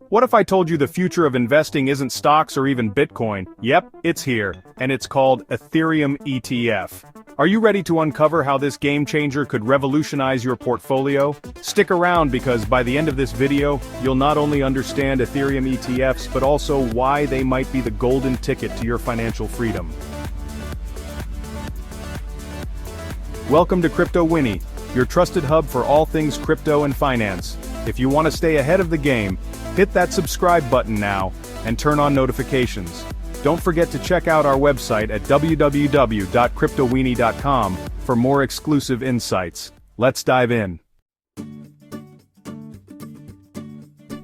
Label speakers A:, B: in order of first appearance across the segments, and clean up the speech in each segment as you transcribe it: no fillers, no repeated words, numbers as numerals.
A: What if I told you the future of investing isn't stocks or even Bitcoin? Yep, it's here, and it's called Ethereum ETF. Are you ready to uncover how this game changer could revolutionize your portfolio? Stick around because by the end of this video, you'll not only understand Ethereum ETFs but also why they might be the golden ticket to your financial freedom. Welcome to CryptoWini, your trusted hub for all things crypto and finance. If you want to stay ahead of the game, hit that subscribe button now and turn on notifications. Don't forget to check out our website at www.cryptowini.com for more exclusive insights. Let's dive in.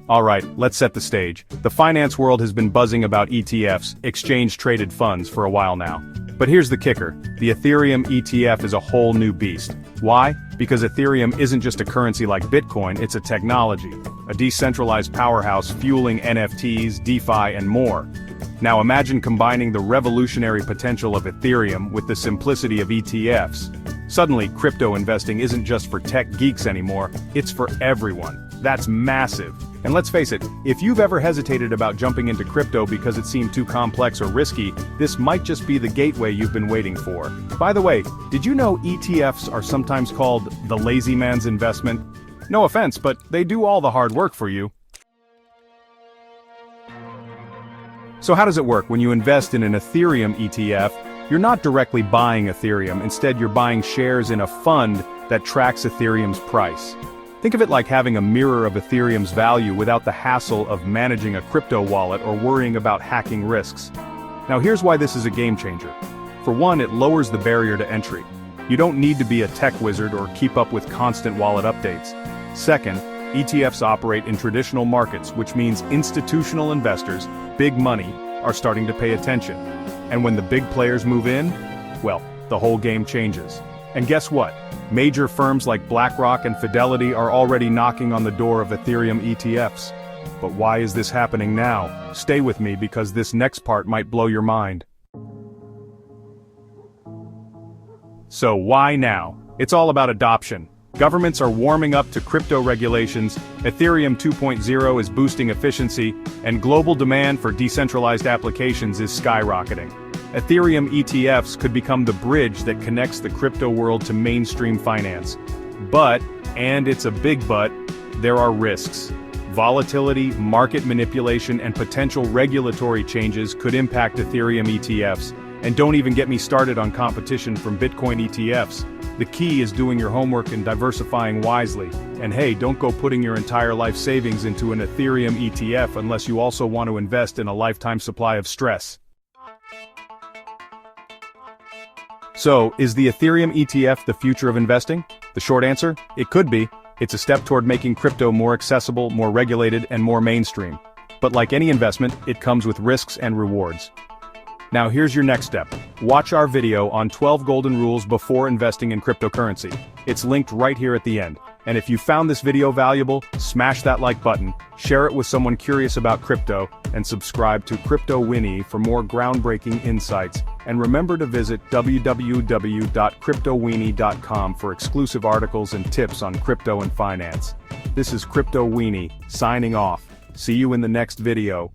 A: Alright, let's set the stage. The finance world has been buzzing about ETFs, exchange-traded funds, for a while now. But here's the kicker, the Ethereum ETF is a whole new beast. Why? Because Ethereum isn't just a currency like Bitcoin, it's a technology, a decentralized powerhouse fueling NFTs, DeFi, and more. Now imagine combining the revolutionary potential of Ethereum with the simplicity of ETFs. Suddenly, crypto investing isn't just for tech geeks anymore, it's for everyone. That's massive. And let's face it, if you've ever hesitated about jumping into crypto because it seemed too complex or risky, this might just be the gateway you've been waiting for. By the way, did you know ETFs are sometimes called the lazy man's investment? No offense, but they do all the hard work for you. So how does it work when you invest in an Ethereum ETF? You're not directly buying Ethereum, instead you're buying shares in a fund that tracks Ethereum's price. Think of it like having a mirror of Ethereum's value without the hassle of managing a crypto wallet or worrying about hacking risks. Now here's why this is a game changer. For one, it lowers the barrier to entry. You don't need to be a tech wizard or keep up with constant wallet updates. Second, ETFs operate in traditional markets, which means institutional investors, big money, are starting to pay attention. And when the big players move in, well, the whole game changes. And guess what? Major firms like BlackRock and Fidelity are already knocking on the door of Ethereum ETFs. But why is this happening now? Stay with me because this next part might blow your mind. So why now? It's all about adoption. Governments are warming up to crypto regulations, Ethereum 2.0 is boosting efficiency, and global demand for decentralized applications is skyrocketing. Ethereum ETFs could become the bridge that connects the crypto world to mainstream finance. But, and it's a big but, there are risks. Volatility, market manipulation, and potential regulatory changes could impact Ethereum ETFs. And don't even get me started on competition from Bitcoin ETFs. The key is doing your homework and diversifying wisely. And hey, don't go putting your entire life savings into an Ethereum ETF unless you also want to invest in a lifetime supply of stress. So, is the Ethereum ETF the future of investing? The short answer? It could be. It's a step toward making crypto more accessible, more regulated, and more mainstream. But like any investment, it comes with risks and rewards. Now here's your next step. Watch our video on 12 golden rules before investing in cryptocurrency. It's linked right here at the end. And if you found this video valuable, smash that like button, share it with someone curious about crypto, and subscribe to CryptoWini for more groundbreaking insights. And remember to visit www.cryptowini.com for exclusive articles and tips on crypto and finance. This is CryptoWini, signing off. See you in the next video.